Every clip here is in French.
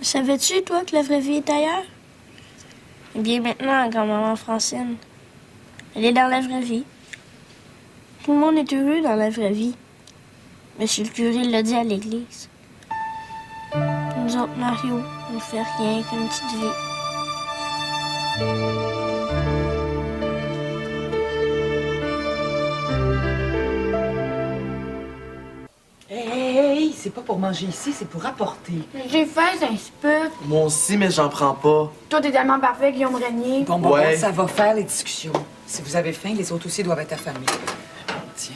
Savais-tu, toi, que la vraie vie est ailleurs? Eh bien, maintenant, grand-maman Francine, elle est dans la vraie vie. Tout le monde est heureux dans la vraie vie. Monsieur le curé l'a dit à l'église. Nous autres, Mario, on ne fait rien qu'une petite vie. Hey, c'est pas pour manger ici, c'est pour apporter. J'ai faim, c'est un sput. Moi aussi, mais j'en prends pas. Toi, t'es tellement parfait, Guillaume Régnier. Bon, Ouais. ça va faire les discussions. Si vous avez faim, les autres aussi doivent être affamés. Tiens.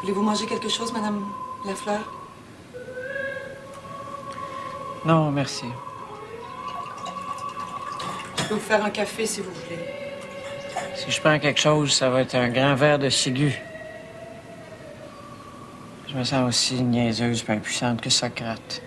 Voulez-vous manger quelque chose, Madame Lafleur? Non, merci. Je peux vous faire un café si vous voulez. Si je prends quelque chose, ça va être un grand verre de ciguë. Je me sens aussi niaiseuse et impuissante que Socrate.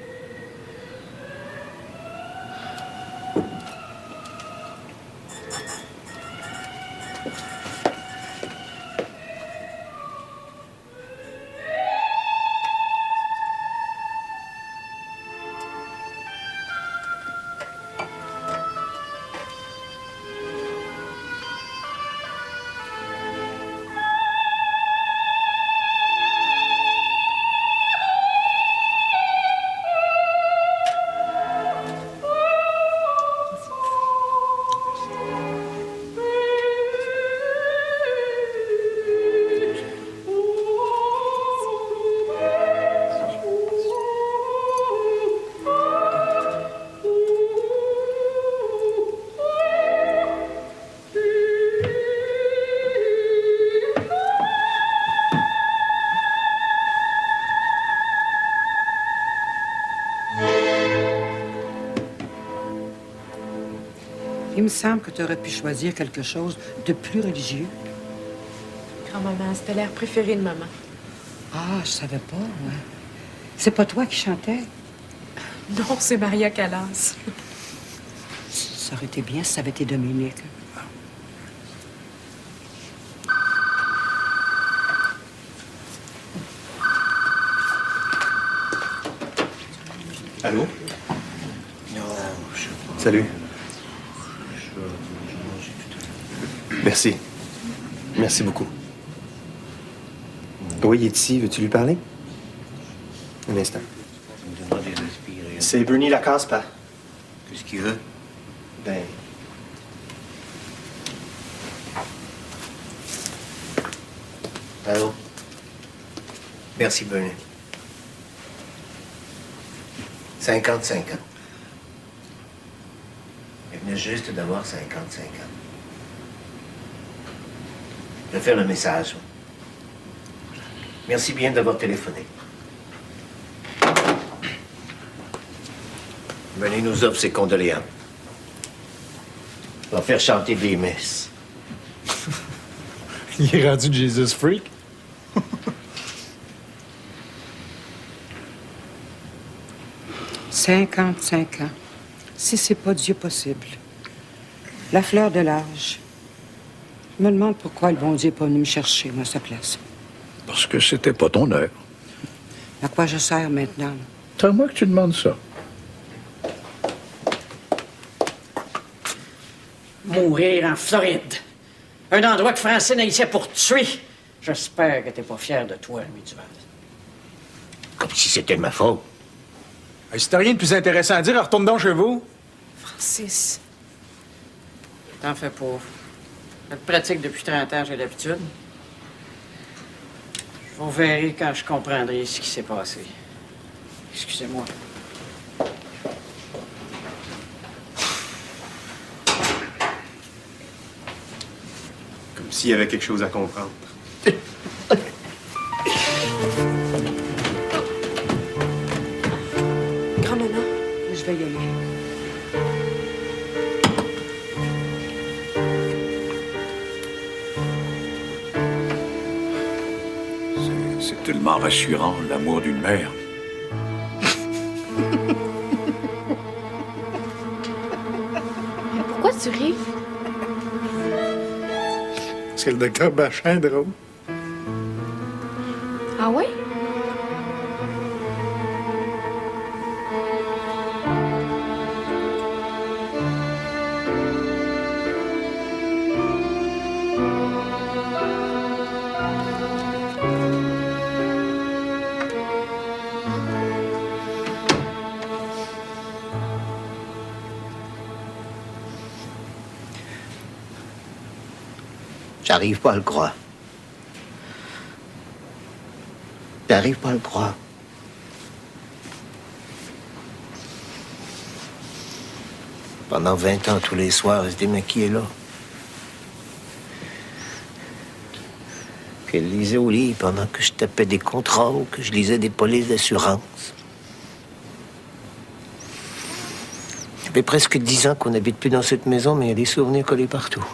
Il me semble que tu aurais pu choisir quelque chose de plus religieux. Grand-maman, c'était l'air préféré de maman. Ah, je savais pas, moi. C'est pas toi qui chantais? Non, c'est Maria Callas. Ça aurait été bien si ça avait été Dominique. Allô? Salut. Merci. Merci beaucoup. Oui, il est ici. Veux-tu lui parler? Un instant. C'est Bernie Lacasse, pas. Qu'est-ce qu'il veut? Ben. Allô? Merci, Bernie. 55 ans. Il venait juste d'avoir 55 ans. Je vais faire le message. Merci bien d'avoir téléphoné. Bernie nous offre ses condoléances. Il va faire chanter des messes. Il est rendu Jesus Freak. 55 ans. Si c'est pas Dieu possible. La fleur de l'âge. Je me demande pourquoi le bon Dieu n'est pas venu me chercher, moi, à sa place. Parce que c'était pas ton heure. À quoi je sers maintenant? C'est à moi que tu demandes ça. Mourir en Floride. Un endroit que Francine haïssait pour tuer. J'espère que t'es pas fier de toi, Louis Duval. Comme si c'était de ma faute. Hey, si t'as rien de plus intéressant à dire, retourne donc chez vous. Francis. T'en fais pas. Je le pratique depuis 30 ans, j'ai l'habitude. Vous verrez quand je comprendrai ce qui s'est passé. Excusez-moi. Comme s'il y avait quelque chose à comprendre. Grand-maman. Je vais y aller. C'est tellement rassurant, l'amour d'une mère. Pourquoi tu ris? Parce que le docteur Bachin est drôle. Ah oui? J'arrive pas à le croire. J'arrive pas à le croire. Pendant 20 ans, tous les soirs, elle se démaquillait là. Puis elle lisait au lit pendant que je tapais des contrats ou que je lisais des polices d'assurance. Ça fait presque 10 ans qu'on n'habite plus dans cette maison, mais il y a des souvenirs collés partout.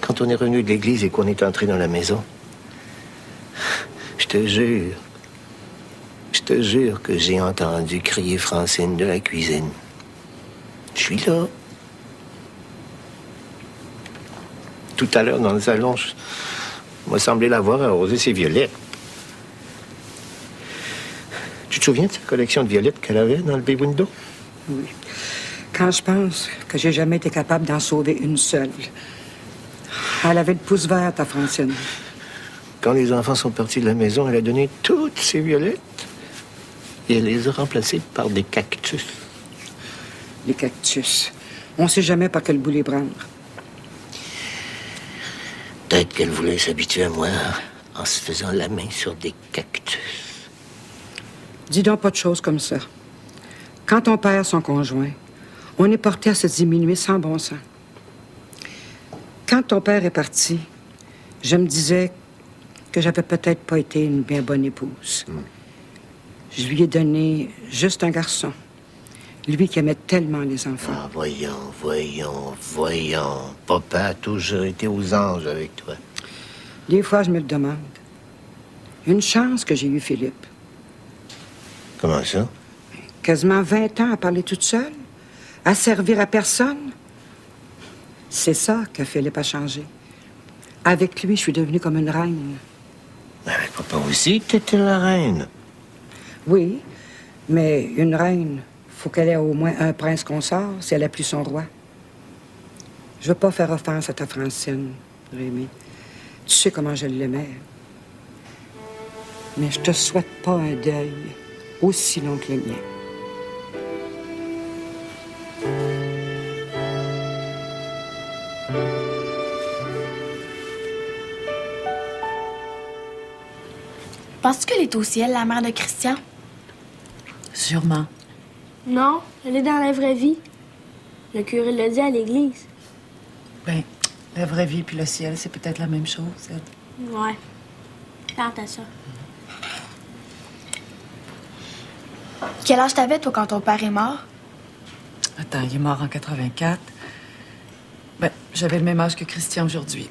Quand on est revenu de l'église et qu'on est entré dans la maison, je te jure que j'ai entendu crier Francine de la cuisine. Je suis là. Tout à l'heure, dans le salon, m'a semblé la voir arroser ses violettes. Tu te souviens de cette collection de violettes qu'elle avait dans le bay window? Oui. Quand je pense que j'ai jamais été capable d'en sauver une seule. Elle avait le pouce vert, ta Francine. Quand les enfants sont partis de la maison, elle a donné toutes ses violettes et elle les a remplacées par des cactus. Les cactus. On sait jamais par quel bout les prendre. Peut-être qu'elle voulait s'habituer à moi en se faisant la main sur des cactus. Dis donc pas de choses comme ça. Quand on perd son conjoint, on est porté à se diminuer sans bon sens. Quand ton père est parti, je me disais que j'avais peut-être pas été une bien bonne épouse. Je lui ai donné juste un garçon. Lui qui aimait tellement les enfants. Ah, voyons. Papa a toujours été aux anges avec toi. Des fois, je me le demande. Une chance que j'ai eu Philippe. Comment ça? Quasiment 20 ans à parler toute seule, à servir à personne. C'est ça que Philippe a changé. Avec lui, je suis devenue comme une reine. Mais avec papa aussi, t'étais la reine. Oui, mais une reine, faut qu'elle ait au moins un prince consort si elle a plus son roi. Je veux pas faire offense à ta Francine, Rémi. Tu sais comment je l'aimais. Mais je te souhaite pas un deuil aussi long que le mien. Penses-tu qu'elle est au ciel, la mère de Christian? Sûrement. Non, elle est dans la vraie vie. Le curé l'a dit à l'église. Ben, la vraie vie puis le ciel, c'est peut-être la même chose, Ed. Ouais. Tente à ça. Quel âge t'avais, toi, quand ton père est mort? Attends, il est mort en 84. Ben, j'avais le même âge que Christian aujourd'hui.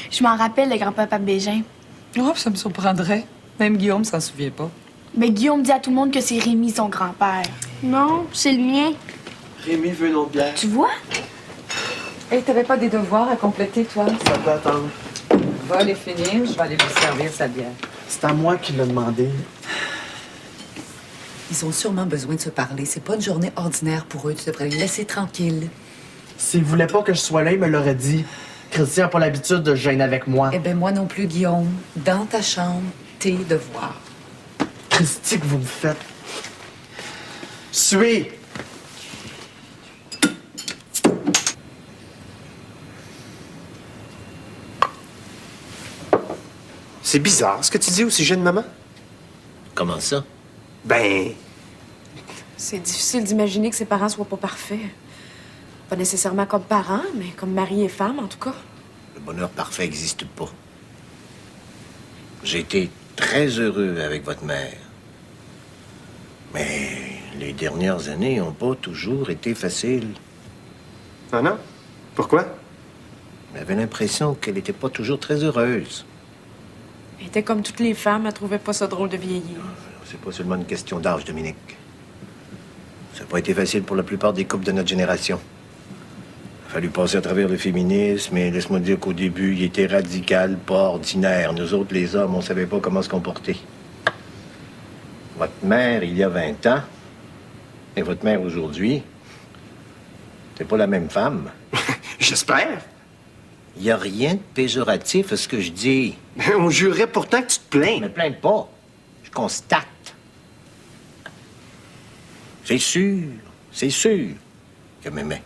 Je m'en rappelle, le grand-papa Bégin. Oh, ça me surprendrait. Même Guillaume s'en souvient pas. Mais Guillaume dit à tout le monde que c'est Rémi, son grand-père. Non, c'est le mien. Rémi veut une autre bière. Tu vois? Hey, t'avais pas des devoirs à compléter, toi? Ça peut attendre. Va les finir, je vais aller vous servir sa bière. C'est à moi qui l'a demandé. Ils ont sûrement besoin de se parler. C'est pas une journée ordinaire pour eux. Tu devrais les laisser tranquilles. S'il voulait pas que je sois là, il me l'aurait dit. Christian n'a pas l'habitude de se gêner avec moi. Eh bien, moi non plus, Guillaume. Dans ta chambre, tes devoirs. Christy, que vous me faites. Suis! C'est bizarre ce que tu dis au sujet de maman. Comment ça? Ben, C'est difficile d'imaginer que ses parents soient pas parfaits. Pas nécessairement comme parents, mais comme mari et femme, en tout cas. Le bonheur parfait n'existe pas. J'ai été très heureux avec votre mère. Mais les dernières années n'ont pas toujours été faciles. ah non? Pourquoi? J'avais l'impression qu'elle n'était pas toujours très heureuse. Elle était comme toutes les femmes, elle trouvait pas ça drôle de vieillir. C'est pas seulement une question d'âge, Dominique. Ça n'a pas été facile pour la plupart des couples de notre génération. fallu passer à travers le féminisme, et laisse-moi dire qu'au début, il était radical, pas ordinaire. Nous autres, les hommes, on savait pas comment se comporter. Votre mère, il y a 20 ans, et votre mère aujourd'hui, c'est pas la même femme. J'espère. Il y a rien de péjoratif à ce que je dis. On jurerait pourtant que tu te plains. Je me plains pas. Je constate. C'est sûr qu'elle m'aimait.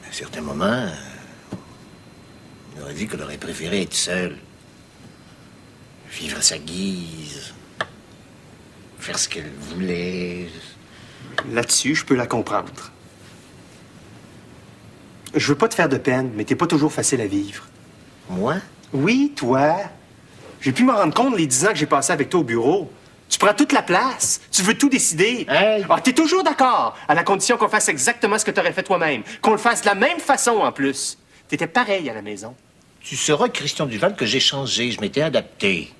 À un certain moment, on aurait dit qu'elle aurait préféré être seule. Vivre à sa guise. Faire ce qu'elle voulait. Là-dessus, je peux la comprendre. Je veux pas te faire de peine, mais t'es pas toujours facile à vivre. Moi? Oui, toi. J'ai pu me rendre compte les 10 ans que j'ai passé avec toi au bureau. Tu prends toute la place. Tu veux tout décider. Hey! Ah, t'es toujours d'accord, à la condition qu'on fasse exactement ce que t'aurais fait toi-même. Qu'on le fasse de la même façon, en plus. T'étais pareil à la maison. Tu sauras, Christian Duval, que j'ai changé. Je m'étais adapté.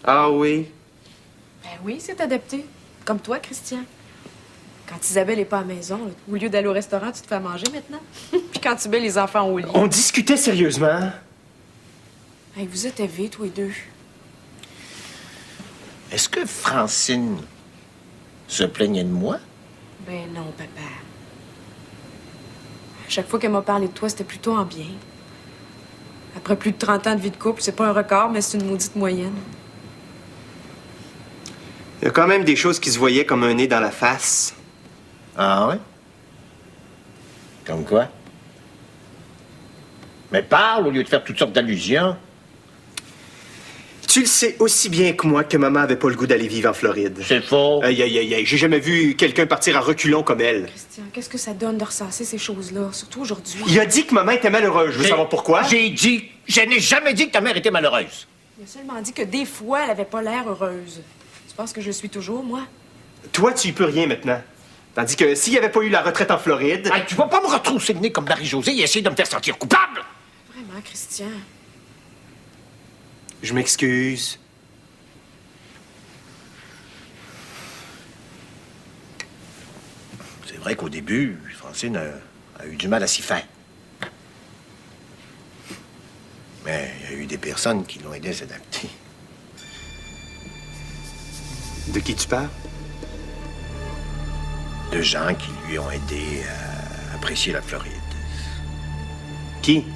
Ah oui? Ben oui, c'est adapté. Comme toi, Christian. Quand Isabelle est pas à la maison, là, au lieu d'aller au restaurant, tu te fais à manger maintenant. Puis quand tu mets les enfants au lit. On discutait sérieusement. Hey, vous êtes élevés, tous les deux. Est-ce que Francine se plaignait de moi? Ben non, papa. Chaque fois qu'elle m'a parlé de toi, c'était plutôt en bien. Après plus de 30 ans de vie de couple, c'est pas un record, mais c'est une maudite moyenne. Il y a quand même des choses qui se voyaient comme un nez dans la face. Ah ouais? Comme quoi? Mais parle au lieu de faire toutes sortes d'allusions. Tu le sais aussi bien que moi que maman avait pas le goût d'aller vivre en Floride. C'est faux. Aïe, aïe, aïe, aïe. J'ai jamais vu quelqu'un partir à reculons comme elle. Christian, qu'est-ce que ça donne de ressasser ces choses-là, surtout aujourd'hui? Il a dit que maman était malheureuse. Je veux savoir pourquoi. Je n'ai jamais dit que ta mère était malheureuse. Il a seulement dit que des fois, elle avait pas l'air heureuse. Tu penses que je le suis toujours, moi? Toi, tu y peux rien maintenant. Tandis que s'il n'y avait pas eu la retraite en Floride... Hey, tu vas pas me retrousser le nez comme Marie-Josée et essayer de me faire sentir coupable? Vraiment, Christian. Je m'excuse. C'est vrai qu'au début, Francine a eu du mal à s'y faire. Mais il y a eu des personnes qui l'ont aidé à s'adapter. De qui tu parles? De gens qui lui ont aidé à apprécier la Floride. Qui?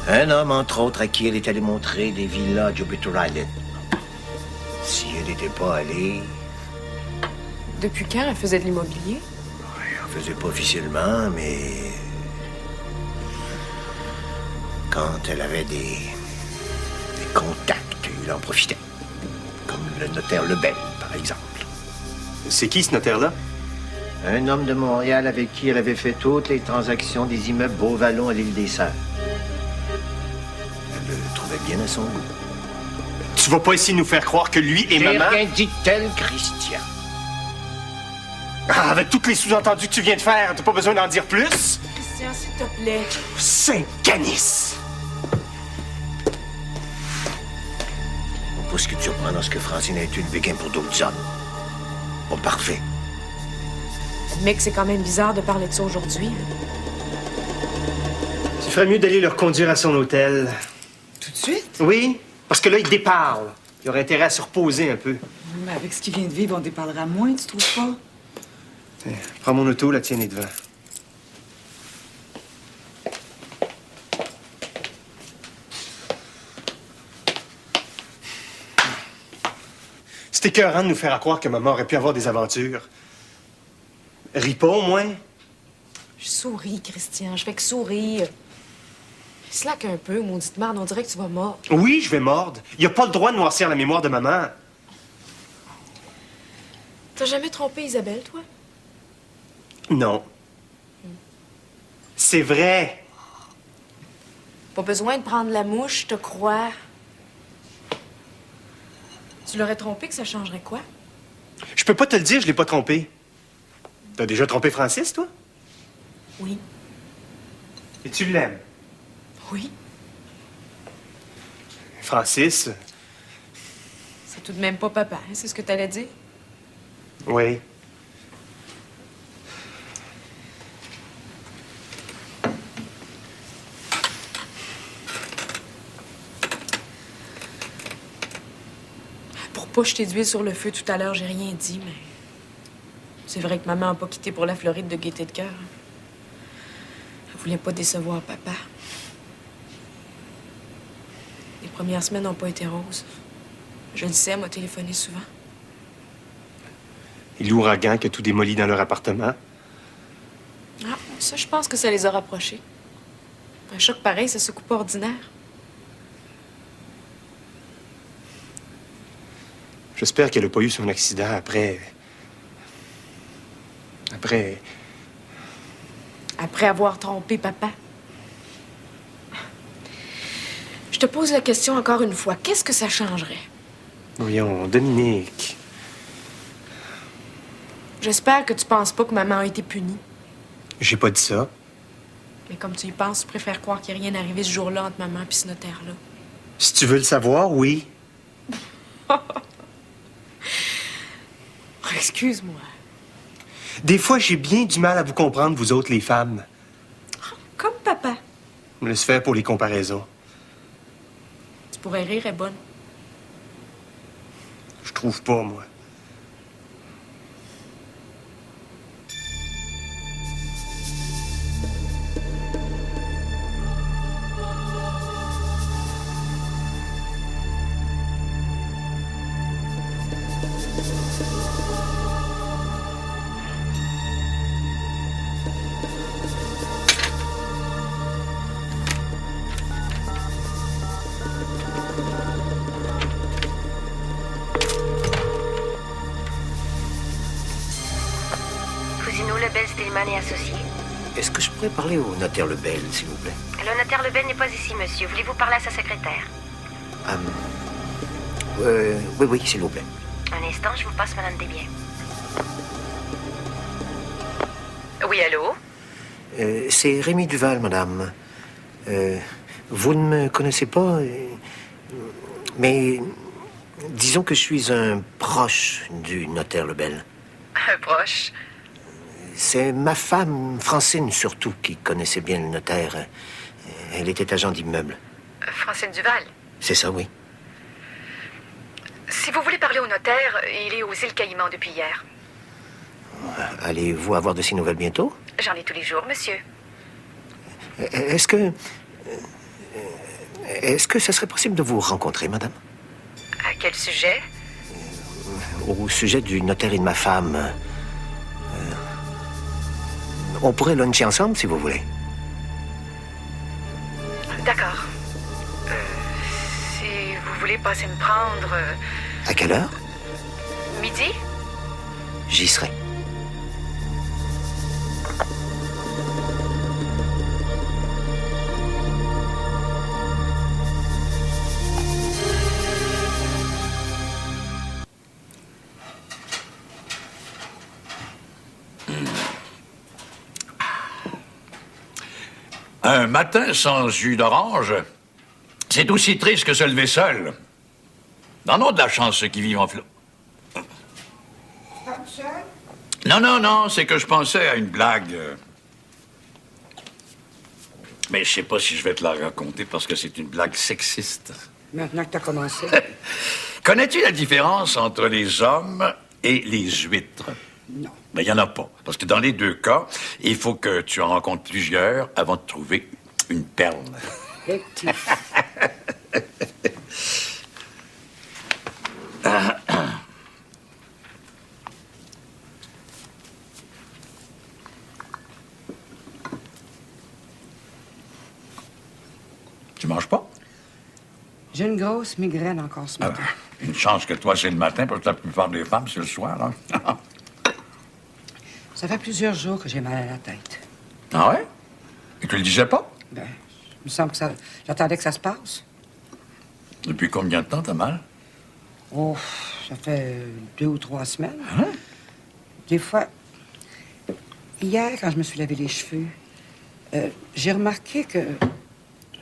Un homme, entre autres, à qui elle est allée montrer des villas à Jupiter Island. Si elle n'était pas allée, Depuis quand elle faisait de l'immobilier? elle en faisait pas officiellement, mais quand elle avait des contacts, il en profitait. Comme le notaire Lebel, par exemple. C'est qui, ce notaire-là? Un homme de Montréal avec qui elle avait fait toutes les transactions des immeubles Beauvallon à l'île des Sœurs. Elle le trouvait bien à son goût. Tu vas pas essayer de nous faire croire que lui et J'ai maman... rien dit tel, Christian. Ah, avec tous les sous-entendus que tu viens de faire, t'as pas besoin d'en dire plus? Christian, s'il te plaît. Saint-Canis! Pas ce qui te surprend dans ce que Francine a été le béguin pour d'autres hommes. Pas parfait. Admets que c'est quand même bizarre de parler de ça aujourd'hui. Tu ferais mieux d'aller le reconduire à son hôtel. Tout de suite? Oui, parce que là, il déparle. Il aurait intérêt à se reposer un peu. Mais avec ce qu'il vient de vivre, on déparlera moins, tu trouves pas? Prends mon auto, la tienne est devant. C'est écœurant de nous faire croire que maman aurait pu avoir des aventures. Ris pas, au moins. Je souris, Christian. Je fais que sourire. Slack un peu, maudite merde. On dirait que tu vas mordre. Oui, je vais mordre. Il a pas le droit de noircir la mémoire de maman. T'as jamais trompé Isabelle, toi? Non. C'est vrai. Pas besoin de prendre la mouche, je te crois. Tu l'aurais trompé, que ça changerait quoi? Je peux pas te le dire, je l'ai pas trompé. T'as déjà trompé Francis, toi? Oui. Et tu l'aimes? Oui. Francis? C'est tout de même pas papa, hein? C'est ce que t'allais dire? Oui. pas jeter d'huile sur le feu tout à l'heure, j'ai rien dit, mais... C'est vrai que maman n'a pas quitté pour la Floride de gaieté de cœur. Elle voulait pas décevoir papa. Les premières semaines n'ont pas été roses. Je le sais, elle m'a téléphoné souvent. Et l'ouragan qui a tout démoli dans leur appartement. Ah, ça, je pense que ça les a rapprochés. Un choc pareil, ça se coupe pas ordinaire. J'espère qu'elle n'a pas eu son accident après... Après avoir trompé papa. Je te pose la question encore une fois. Qu'est-ce que ça changerait? Voyons, Dominique. J'espère que tu penses pas que maman a été punie. J'ai pas dit ça. Mais comme tu y penses, tu préfères croire qu'il n'y a rien arrivé ce jour-là entre maman et ce notaire-là. Si tu veux le savoir, oui. Excuse-moi. Des fois, j'ai bien du mal à vous comprendre, vous autres, les femmes. Comme papa. Je me laisse faire pour les comparaisons. Tu pourrais rire, elle est bonne. Je trouve pas, moi. Lebel, Stillman et Associés. Est-ce que je pourrais parler au notaire Lebel, s'il vous plaît? Le notaire Lebel n'est pas ici, monsieur. Voulez-vous parler à sa secrétaire? Oui, s'il vous plaît. Un instant, je vous passe Madame Desbiens. Oui, allô? C'est Rémi Duval, madame. Vous ne me connaissez pas, mais disons que je suis un proche du notaire Lebel. Un proche? C'est ma femme, Francine, surtout, qui connaissait bien le notaire. Elle était agent d'immeuble. Francine Duval? C'est ça, oui. Si vous voulez parler au notaire, il est aux îles Caïmans depuis hier. Allez-vous avoir de ses nouvelles bientôt? J'en ai tous les jours, monsieur. Est-ce que ça serait possible de vous rencontrer, madame? À quel sujet? Au sujet du notaire et de ma femme. On pourrait luncher ensemble, si vous voulez. D'accord. Si vous voulez passer me prendre... À quelle heure? Midi? J'y serai. Un matin sans jus d'orange, c'est aussi triste que se lever seul. Non, non, de la chance, ceux qui vivent en flot. Non, c'est que je pensais à une blague. Mais je sais pas si je vais te la raconter parce que c'est une blague sexiste. Maintenant que t'as commencé. Connais-tu la différence entre les hommes et les huîtres? Non. Mais il n'y en a pas. Parce que dans les deux cas, il faut que tu en rencontres plusieurs avant de trouver une perle. Effectif. Tu manges pas? J'ai une grosse migraine encore ce matin. Une chance que toi, c'est le matin, parce que la plupart des femmes, c'est le soir, hein? Ça fait plusieurs jours que j'ai mal à la tête. Ah ouais? Et tu le disais pas? Ben, il me semble que ça... J'attendais que ça se passe. Depuis combien de temps t'as mal? Oh, ça fait 2 ou 3 semaines. Hein? Des fois... Hier, quand je me suis lavé les cheveux, j'ai remarqué que...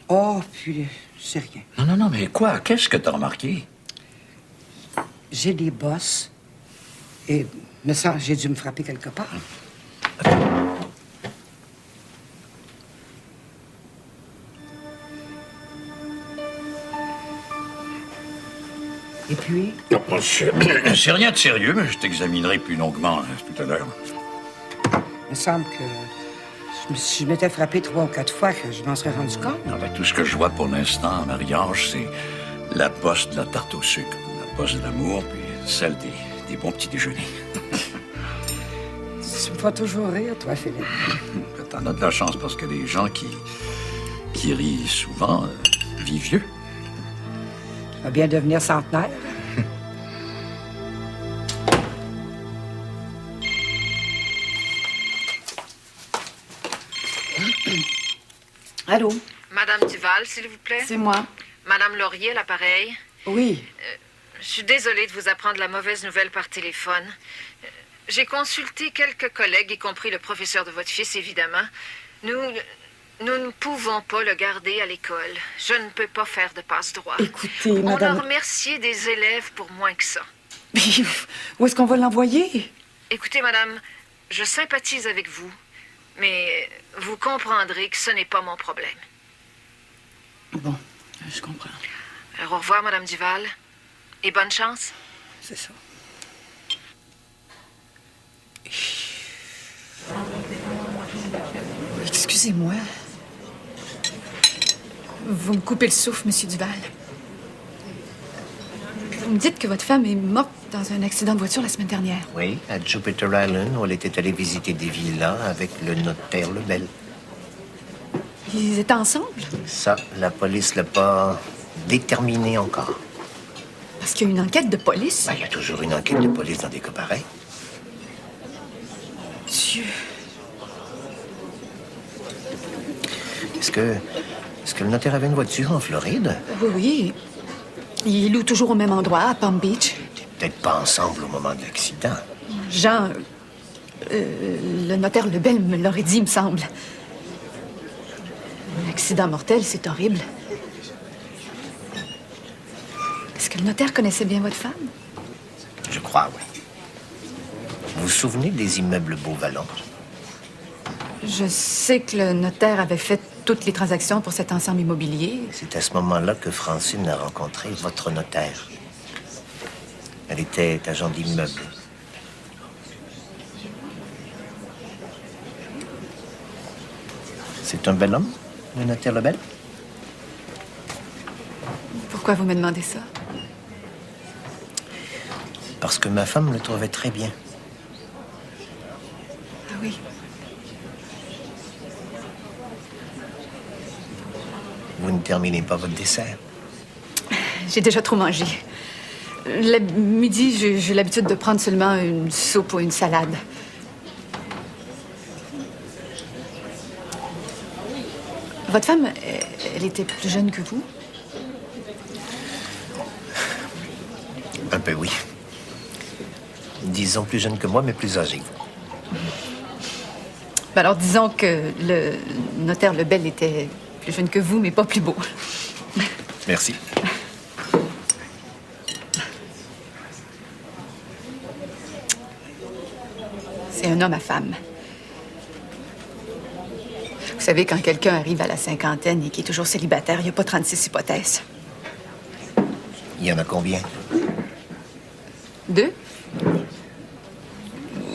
Oh, puis c'est rien. Non, mais quoi? Qu'est-ce que t'as remarqué? J'ai des bosses et me semble j'ai dû me frapper quelque part. Et puis? Non, c'est rien de sérieux, mais je t'examinerai plus longuement tout à l'heure. Il me semble que si je m'étais frappé 3 ou 4 fois, que je m'en serais rendu compte. Non, ben, tout ce que je vois pour l'instant en mariage, c'est la bosse de la tarte au sucre, la bosse de l'amour, puis celle des bons petits déjeuners. Tu me fais toujours rire, toi, Philippe. T'en as de la chance parce que les gens qui rient souvent vivent vieux. Tu vas bien devenir centenaire. Allô? Madame Duval, s'il vous plaît. C'est moi. Madame Laurier, à l'appareil. Oui. Je suis désolée de vous apprendre la mauvaise nouvelle par téléphone. J'ai consulté quelques collègues, y compris le professeur de votre fils, évidemment. Nous ne pouvons pas le garder à l'école. Je ne peux pas faire de passe-droit. Écoutez, On madame... a remercié des élèves pour moins que ça. Où est-ce qu'on va l'envoyer? Écoutez, madame, je sympathise avec vous, mais vous comprendrez que ce n'est pas mon problème. Bon, je comprends. Alors, au revoir, madame Duval, et bonne chance. C'est ça. Excusez-moi. Vous me coupez le souffle, Monsieur Duval. Vous me dites que votre femme est morte dans un accident de voiture la semaine dernière. Oui, à Jupiter Island, où elle était allée visiter des villas avec le notaire Lebel. Ils étaient ensemble? Ça, la police l'a pas déterminé encore. Parce qu'il y a une enquête de police? Ben, il y a toujours une enquête de police dans des cas pareils. Dieu. Est-ce que le notaire avait une voiture en Floride? Oui, oui. Il loue toujours au même endroit, à Palm Beach. Peut-être pas ensemble au moment de l'accident. Jean, le notaire Lebel me l'aurait dit, il me semble. Un accident mortel, c'est horrible. Est-ce que le notaire connaissait bien votre femme? Je crois, oui. Vous vous souvenez des immeubles Beauvallon? Je sais que le notaire avait fait toutes les transactions pour cet ensemble immobilier. C'est à ce moment-là que Francine a rencontré votre notaire. Elle était agent d'immeuble. C'est un bel homme, le notaire Lebel? Pourquoi vous me demandez ça? Parce que ma femme le trouvait très bien. Ah oui. Vous ne terminez pas votre dessert. J'ai déjà trop mangé. Le midi, j'ai l'habitude de prendre seulement une soupe ou une salade. Votre femme, elle était plus jeune que vous? Un peu, oui. Disons plus jeune que moi, mais plus âgée. Ben alors, disons que le notaire Lebel était plus jeune que vous, mais pas plus beau. Merci. C'est un homme à femme. Vous savez, quand quelqu'un arrive à la cinquantaine et qu'il est toujours célibataire, il n'y a pas 36 hypothèses. Il y en a combien? 2?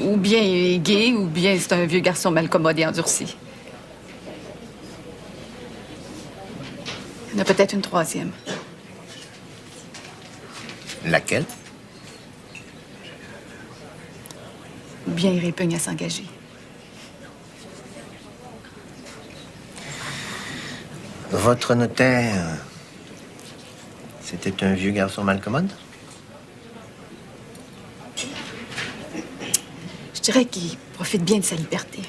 Ou bien il est gay, ou bien c'est un vieux garçon malcommode et endurci. Il y en a peut-être une 3e. Laquelle? Ou bien il répugne à s'engager. Votre notaire, c'était un vieux garçon malcommode? Je dirais qu'il profite bien de sa liberté.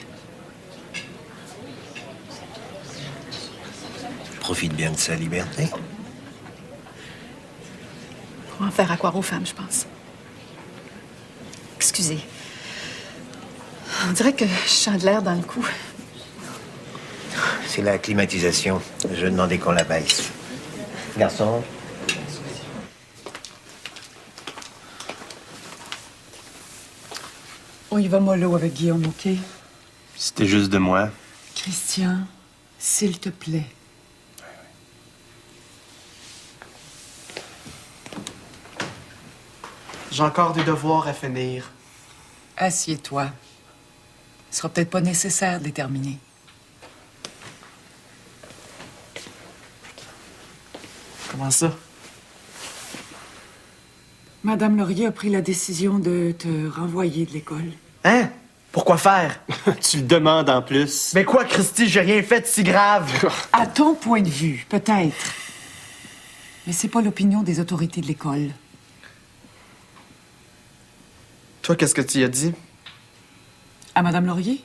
Profite bien de sa liberté. Pour en faire accroire aux femmes, je pense. Excusez. On dirait que je sens de l'air dans le cou. C'est la climatisation. Je demandais qu'on la baisse. Garçon. On y va mollo avec Guillaume, OK? C'était juste de moi. Christian, s'il te plaît. J'ai encore des devoirs à finir. Assieds-toi. Ce sera peut-être pas nécessaire de les terminer. Comment ça? Madame Laurier a pris la décision de te renvoyer de l'école. Hein? Pourquoi faire? Tu le demandes en plus. Mais quoi, Christy? J'ai rien fait de si grave. À ton point de vue, peut-être. Mais c'est pas l'opinion des autorités de l'école. Toi, qu'est-ce que tu y as dit? À Madame Laurier?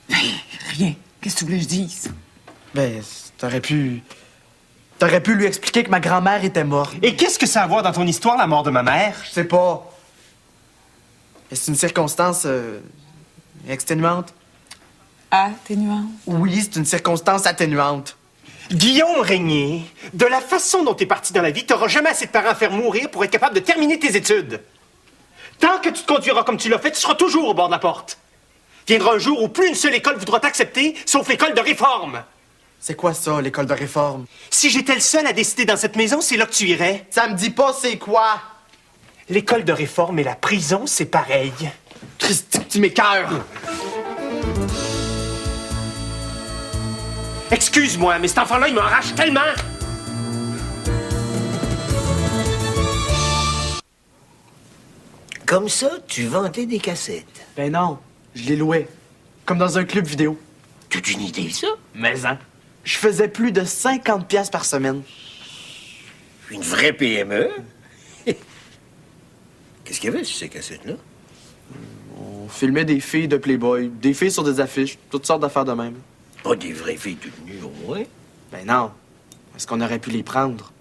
Rien. Qu'est-ce que tu voulais que je dise? Ben, t'aurais pu lui expliquer que ma grand-mère était morte. Et qu'est-ce que ça a à voir dans ton histoire, la mort de ma mère? Je sais pas. Mais c'est une circonstance exténuante. Atténuante? Oui, c'est une circonstance atténuante. Guillaume Régnier, de la façon dont t'es parti dans la vie, t'auras jamais assez de parents à faire mourir pour être capable de terminer tes études. Tant que tu te conduiras comme tu l'as fait, tu seras toujours au bord de la porte. Viendra un jour où plus une seule école voudra t'accepter, sauf l'école de réforme. C'est quoi ça, l'école de réforme? Si j'étais le seul à décider dans cette maison, c'est là que tu irais. Ça me dit pas c'est quoi? L'école de réforme et la prison, c'est pareil. Christy, tu m'écoeures! Excuse-moi, mais cet enfant-là, il m'enrage tellement! Comme ça, tu vendais des cassettes. Ben non, je les louais. Comme dans un club vidéo. Toute une idée, ça? Mais hein? Je faisais plus de 50 piastres par semaine. Une vraie PME? Qu'est-ce qu'il y avait sur ces cassettes-là? On filmait des filles de Playboy, des filles sur des affiches, toutes sortes d'affaires de même. Pas des vraies filles toutes nues, au moins. Ben non. Est-ce qu'on aurait pu les prendre?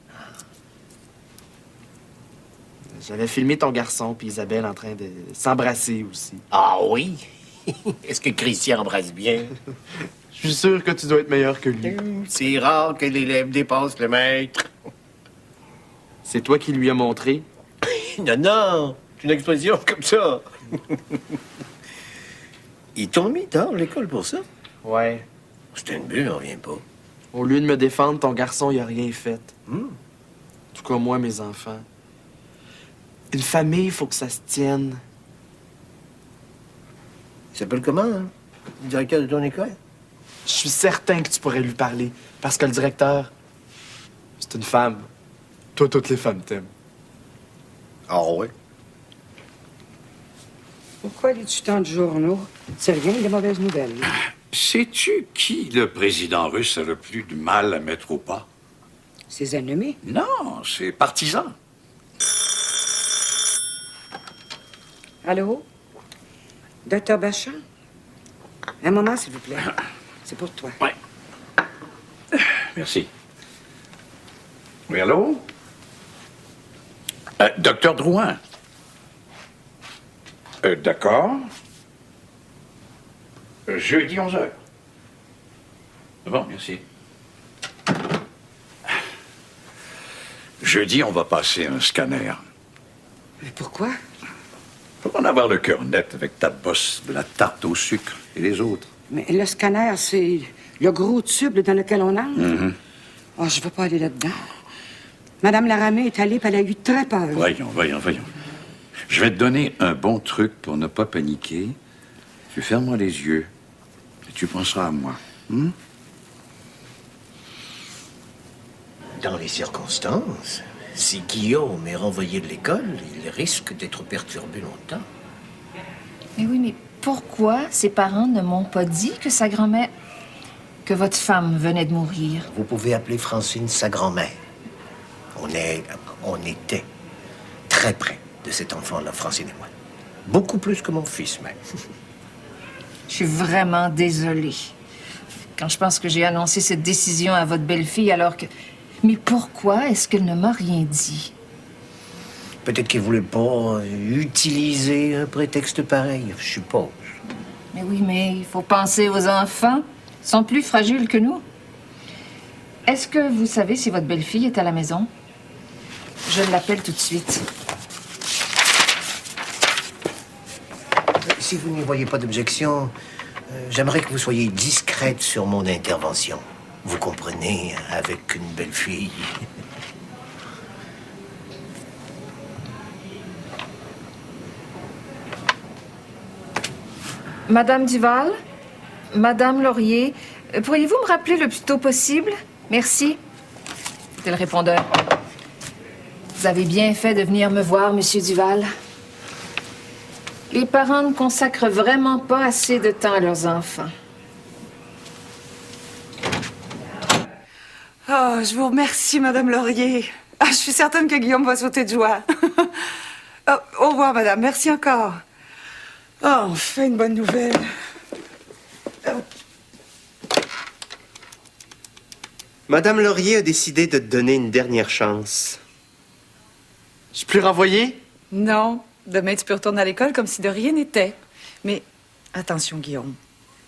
J'avais filmé ton garçon puis Isabelle en train de s'embrasser aussi. Ah oui? Est-ce que Christian embrasse bien? Je suis sûr que tu dois être meilleur que lui. C'est rare que l'élève dépasse le maître. C'est toi qui lui as montré? Non, non, c'est une expression comme ça. Ils t'ont mis dehors l'école pour ça? Ouais. C'était une bulle, on revient pas. Au lieu de me défendre, ton garçon, il a rien fait. Tout comme moi, mes enfants. Une famille, il faut que ça se tienne. Il s'appelle comment, hein? Le directeur de ton école? Je suis certain que tu pourrais lui parler. Parce que le directeur, c'est une femme. Toi, toutes les femmes t'aiment. Ah ouais? Pourquoi lis-tu tant de journaux? C'est rien de mauvaises nouvelles. Sais-tu qui le président russe a le plus de mal à mettre au pas? Ses ennemis? Non, ses partisans. Allô? Docteur Bachand? Un moment, s'il vous plaît. C'est pour toi. Oui. Merci. Oui, allô? Docteur Drouin. D'accord. Jeudi 11h. Bon, merci. Jeudi, on va passer un scanner. Mais pourquoi? Pour en avoir le cœur net avec ta bosse de la tarte au sucre et les autres. Mais le scanner, c'est le gros tube dans lequel on entre. Oh, je ne veux pas aller là-dedans. Madame Laramée est allée, puis elle a eu très peur. Voyons. Je vais te donner un bon truc pour ne pas paniquer. Tu fermes les yeux et tu penseras à moi. Dans les circonstances, si Guillaume est renvoyé de l'école, il risque d'être perturbé longtemps. Mais oui, mais pourquoi ses parents ne m'ont pas dit que sa grand-mère... que votre femme venait de mourir? Vous pouvez appeler Francine sa grand-mère. On était très près de cet enfant-là, Francine et moi. Beaucoup plus que mon fils, même. Je suis vraiment désolée. Quand je pense que j'ai annoncé cette décision à votre belle-fille alors que... Mais pourquoi est-ce qu'elle ne m'a rien dit? Peut-être qu'il voulait pas utiliser un prétexte pareil, je suppose. Mais oui, mais il faut penser aux enfants. Ils sont plus fragiles que nous. Est-ce que vous savez si votre belle-fille est à la maison? Je l'appelle tout de suite. Si vous n'y voyez pas d'objection, j'aimerais que vous soyez discrète sur mon intervention. Vous comprenez, avec une belle-fille. Madame Duval, Madame Laurier, pourriez-vous me rappeler le plus tôt possible? Merci. C'était le répondeur. Vous avez bien fait de venir me voir, Monsieur Duval. Les parents ne consacrent vraiment pas assez de temps à leurs enfants. Oh, je vous remercie, Madame Laurier. Ah, je suis certaine que Guillaume va sauter de joie. Oh, au revoir, Madame. Merci encore. Oh, enfin une bonne nouvelle. Madame Laurier a décidé de te donner une dernière chance. Je peux renvoyer? Non. Demain, tu peux retourner à l'école comme si de rien n'était. Mais attention, Guillaume.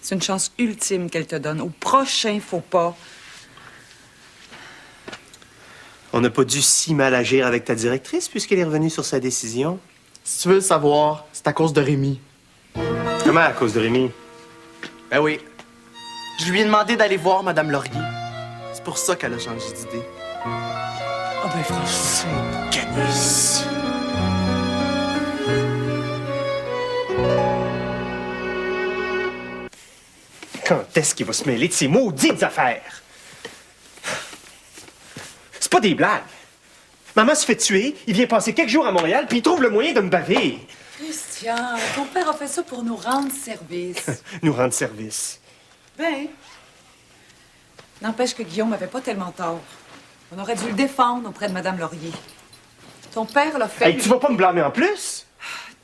C'est une chance ultime qu'elle te donne. Au prochain faux pas. On n'a pas dû si mal agir avec ta directrice puisqu'elle est revenue sur sa décision. Si tu veux le savoir, c'est à cause de Rémi. Comment à cause de Rémi? Ben oui. Je lui ai demandé d'aller voir Madame Laurier. C'est pour ça qu'elle a changé d'idée. Oh ben franchement. Canis. Quand est-ce qu'il va se mêler de ces maudites affaires? C'est pas des blagues. Maman se fait tuer, il vient passer quelques jours à Montréal, puis il trouve le moyen de me baver. Christian, ton père a fait ça pour nous rendre service. Nous rendre service. Ben, n'empêche que Guillaume n'avait pas tellement tort. On aurait dû le défendre auprès de Madame Laurier. Ton père l'a fait... Hey, tu vas pas me blâmer en plus?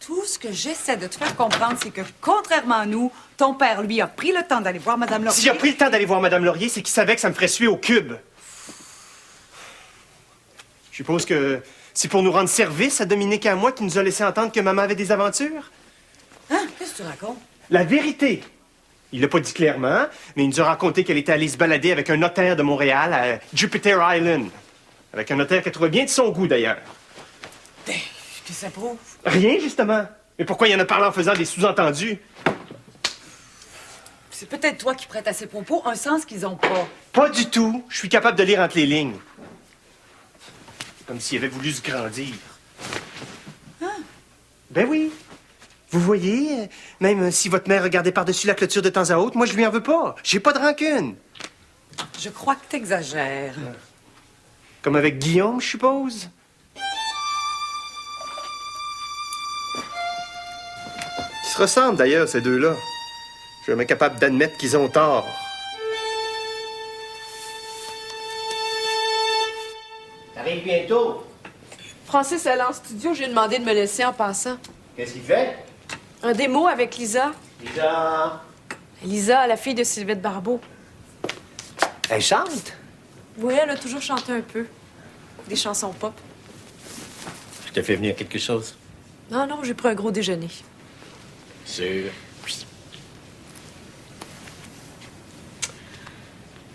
Tout ce que j'essaie de te faire comprendre, c'est que, contrairement à nous, ton père, lui, a pris le temps d'aller voir Madame Laurier. S'il a pris le temps d'aller voir Madame Laurier, c'est qu'il savait que ça me ferait suer au cube. Je suppose que c'est pour nous rendre service à Dominique et à moi qui nous a laissé entendre que maman avait des aventures? Hein? Qu'est-ce que tu racontes? La vérité. Il l'a pas dit clairement, mais il nous a raconté qu'elle était allée se balader avec un notaire de Montréal à Jupiter Island. Avec un notaire qu'elle trouvait bien de son goût, d'ailleurs. Qu'est-ce que ça prouve? Rien, justement. Mais pourquoi il en a parlé en faisant des sous-entendus? C'est peut-être toi qui prêtes à ces propos un sens qu'ils ont pas. Pas du tout. Je suis capable de lire entre les lignes. C'est comme s'il avait voulu se grandir. Ben oui. Vous voyez, même si votre mère regardait par-dessus la clôture de temps à autre, moi, je lui en veux pas. J'ai pas de rancune. Je crois que t'exagères. Comme avec Guillaume, je suppose. Ils se ressemblent, d'ailleurs, ces deux-là. Je suis jamais capable d'admettre qu'ils ont tort. T'arrives bientôt. Francis, elle est en studio. J'ai demandé de me laisser en passant. Qu'est-ce qu'il fait? Un démo avec Lisa. Lisa. Lisa, la fille de Sylvette Barbeau. Elle chante? Oui, elle a toujours chanté un peu. Des chansons pop. Je te fais venir quelque chose. Non, non, j'ai pris un gros déjeuner. Sûr.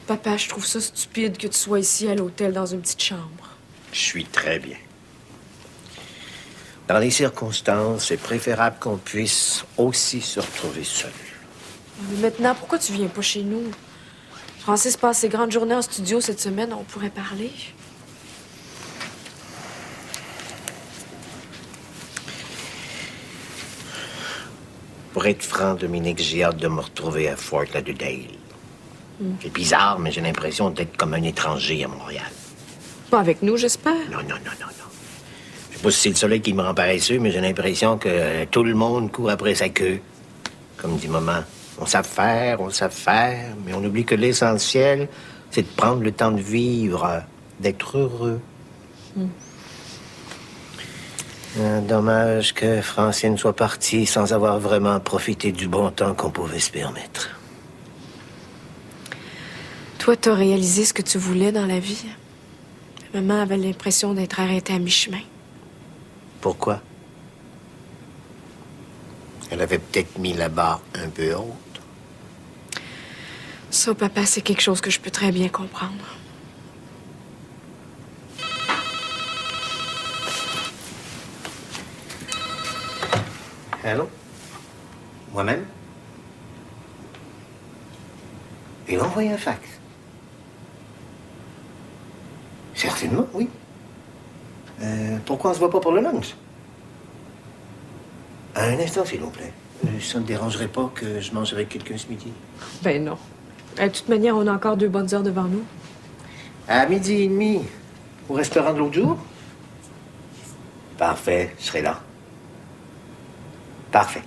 Papa, je trouve ça stupide que tu sois ici à l'hôtel dans une petite chambre. Je suis très bien. Dans les circonstances, c'est préférable qu'on puisse aussi se retrouver seul. Mais maintenant, pourquoi tu viens pas chez nous? Francis passe ses grandes journées en studio cette semaine, on pourrait parler. Pour être franc, Dominique, j'ai hâte de me retrouver à Fort Lauderdale. C'est bizarre, mais j'ai l'impression d'être comme un étranger à Montréal. Pas avec nous, j'espère. Non. Je sais pas si c'est le soleil qui me rend paresseux, mais j'ai l'impression que tout le monde court après sa queue. Comme dit maman, on sait faire, mais on oublie que l'essentiel, c'est de prendre le temps de vivre, d'être heureux. Dommage que Francine soit partie sans avoir vraiment profité du bon temps qu'on pouvait se permettre. Toi, t'as réalisé ce que tu voulais dans la vie. Maman avait l'impression d'être arrêtée à mi-chemin. Pourquoi? Elle avait peut-être mis la barre un peu haute. Ça, papa, c'est quelque chose que je peux très bien comprendre. Allô? Moi-même? Il a envoyé un fax. Certainement, oui. Pourquoi on se voit pas pour le lunch? Un instant, s'il vous plaît. Ça ne dérangerait pas que je mange avec quelqu'un ce midi? Ben non. De toute manière, on a encore 2 bonnes heures devant nous. À 12h30, au restaurant de l'autre jour? Parfait, je serai là. Parfait.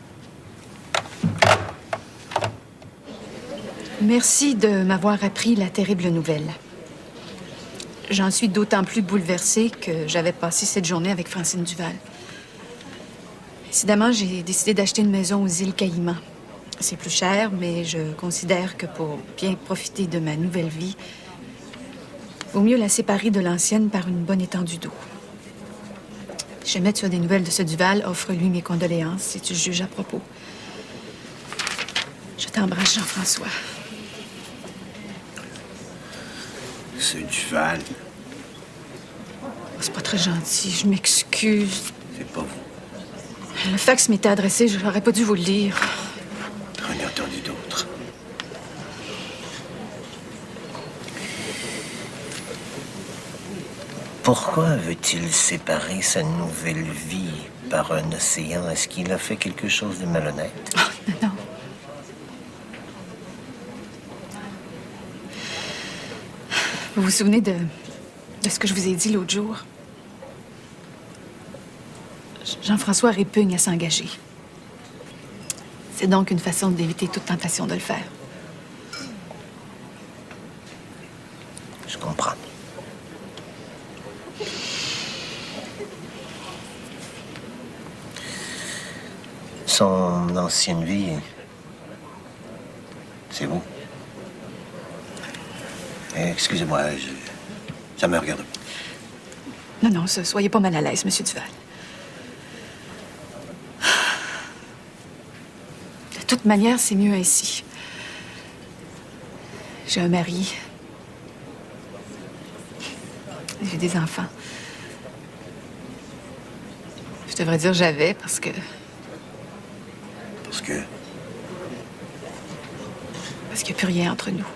Merci de m'avoir appris la terrible nouvelle. J'en suis d'autant plus bouleversée que j'avais passé cette journée avec Francine Duval. Incidemment, j'ai décidé d'acheter une maison aux îles Caïmans. C'est plus cher, mais je considère que pour bien profiter de ma nouvelle vie, vaut mieux la séparer de l'ancienne par une bonne étendue d'eau. Si jamais tu as des nouvelles de ce Duval, offre-lui mes condoléances si tu juges à propos. Je t'embrasse, Jean-François. Ce Duval, C'est pas très gentil, je m'excuse. c'est pas vous. Le fax m'était adressé, je n'aurais pas dû vous le lire. J'en ai entendu d'autres. Pourquoi veut-il séparer sa nouvelle vie par un océan? Est-ce qu'il a fait quelque chose de malhonnête? Non. Vous vous souvenez de ce que je vous ai dit l'autre jour? Jean-François répugne à s'engager. C'est donc une façon d'éviter toute tentation de le faire. Je comprends. Son ancienne vie, c'est vous. Excusez-moi, ça me regarde. Non, soyez pas mal à l'aise, Monsieur Duval. De toute manière, c'est mieux ainsi. J'ai un mari. J'ai des enfants. Je devrais dire j'avais parce que... Parce que? Parce qu'il n'y a plus rien entre nous.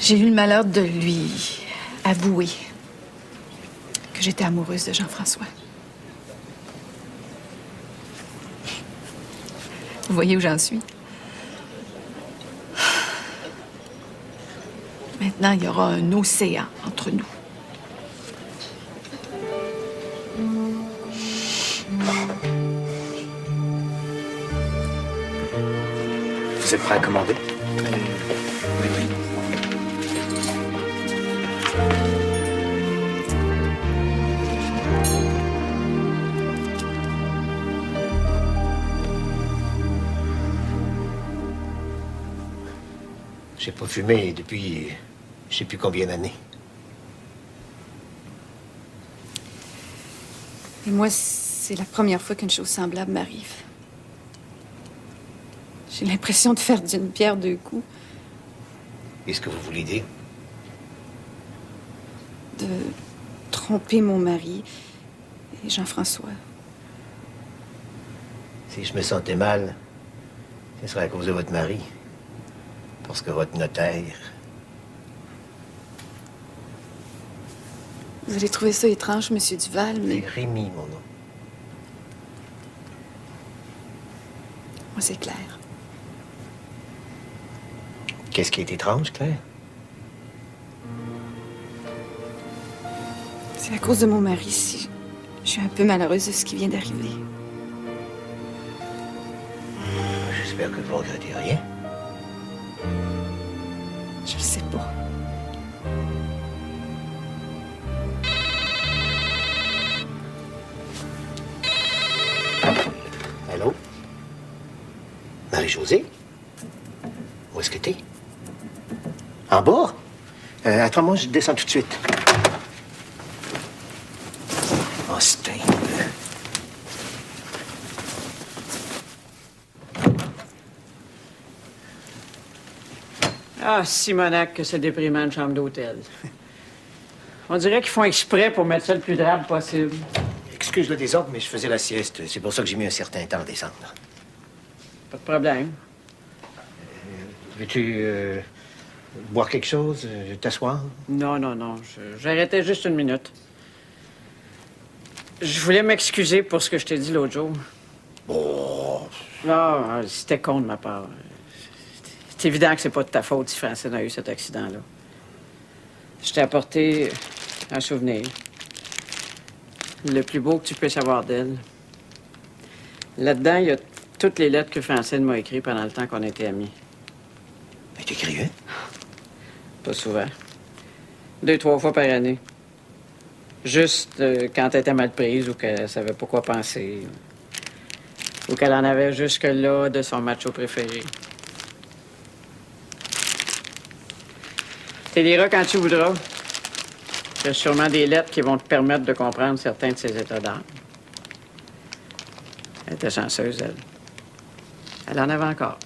J'ai eu le malheur de lui avouer que j'étais amoureuse de Jean-François. Vous voyez où j'en suis? Maintenant, il y aura un océan entre nous. Vous êtes prêt à commander? Oui. J'ai pas fumé depuis je sais plus combien d'années. Et moi, c'est la première fois qu'une chose semblable m'arrive. J'ai l'impression de faire d'une pierre deux coups. Qu'est-ce que vous voulez dire? De tromper mon mari et Jean-François. Si je me sentais mal, ce serait à cause de votre mari. Parce que votre notaire... Vous allez trouver ça étrange, Monsieur Duval, mais... C'est Rémi, mon nom. Moi, c'est clair. Qu'est-ce qui est étrange, Claire? C'est à cause de mon mari si je suis un peu malheureuse de ce qui vient d'arriver. J'espère que vous ne regrettez rien. Je le sais pas. Allô? Marie-Josée? Où est-ce que t'es? En bas? Attends-moi, je descends tout de suite. Oh, c'est un... Ah, Simonac, que c'est déprimant, une chambre d'hôtel. On dirait qu'ils font exprès pour mettre ça le plus drabe possible. Excuse le désordre, mais je faisais la sieste. C'est pour ça que j'ai mis un certain temps à descendre. Pas de problème. Veux-tu boire quelque chose? T'asseoir? Non. J'arrêtais juste une minute. Je voulais m'excuser pour ce que je t'ai dit l'autre jour. Oh. Non, c'était con de ma part. C'est évident que c'est pas de ta faute si Francine a eu cet accident-là. Je t'ai apporté un souvenir. Le plus beau que tu puisses avoir d'elle. Là-dedans, il y a toutes les lettres que Francine m'a écrites pendant le temps qu'on était amis. Elle t'écrivait? Pas souvent. 2-3 fois par année. Juste quand elle était mal prise ou qu'elle savait pas quoi penser. Ou qu'elle en avait jusque-là de son macho préféré. Tu les liras quand tu voudras. Il y a sûrement des lettres qui vont te permettre de comprendre certains de ses états d'âme. Elle était chanceuse, elle. Elle en avait encore.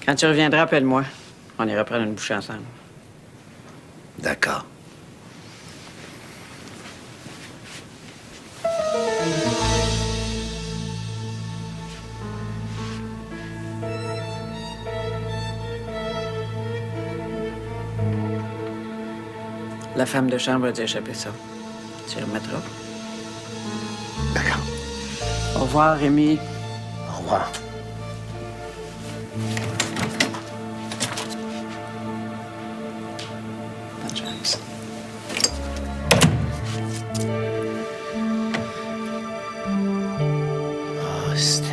Quand tu reviendras, appelle-moi. On ira prendre une bouchée ensemble. D'accord. La femme de chambre a dû échapper ça. Tu le remettras. D'accord. Au revoir, Rémi. Au revoir. Bonne chance. Oh, Sting.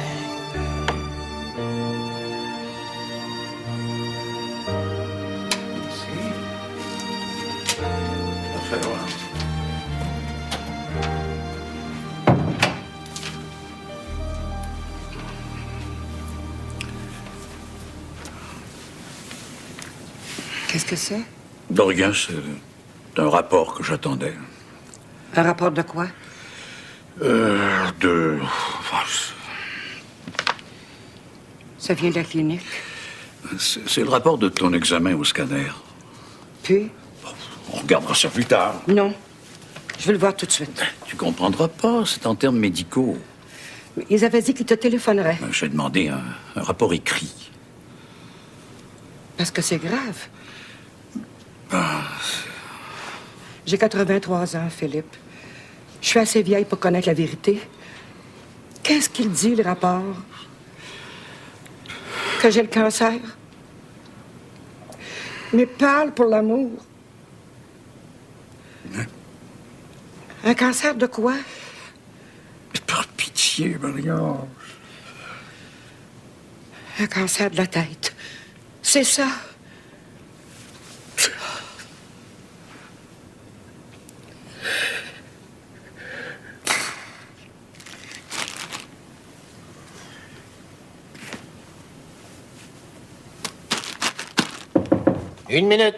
Parfait, voilà. Qu'est-ce que c'est? De rien, c'est un rapport que j'attendais. Un rapport de quoi? Ça vient de la clinique. C'est le rapport de ton examen au scanner. Puis? On regardera ça plus tard. Non. Je veux le voir tout de suite. Tu comprendras pas, c'est en termes médicaux. Ils avaient dit qu'ils te téléphoneraient. J'ai demandé un rapport écrit. Parce que c'est grave. J'ai 83 ans, Philippe. Je suis assez vieille pour connaître la vérité. Qu'est-ce qu'il dit, le rapport? Que j'ai le cancer? Mais parle pour l'amour. Un cancer de quoi? Par pitié, Maria. Un cancer de la tête. C'est ça. Une minute.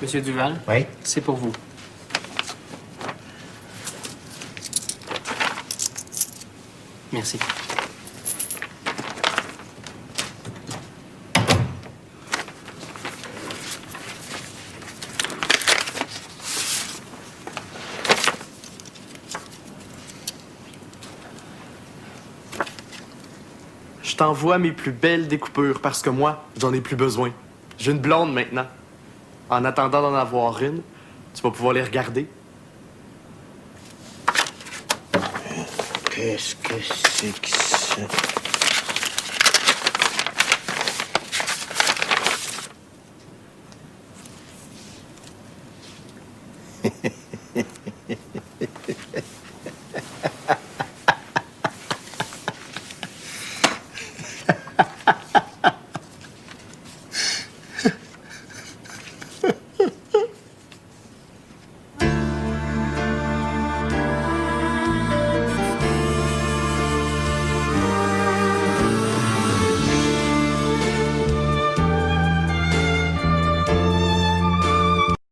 Monsieur Duval? Oui? C'est pour vous. Merci. Je t'envoie mes plus belles découpures parce que moi, j'en ai plus besoin. J'ai une blonde maintenant. En attendant d'en avoir une, tu vas pouvoir les regarder. Qu'est-ce que c'est que ça?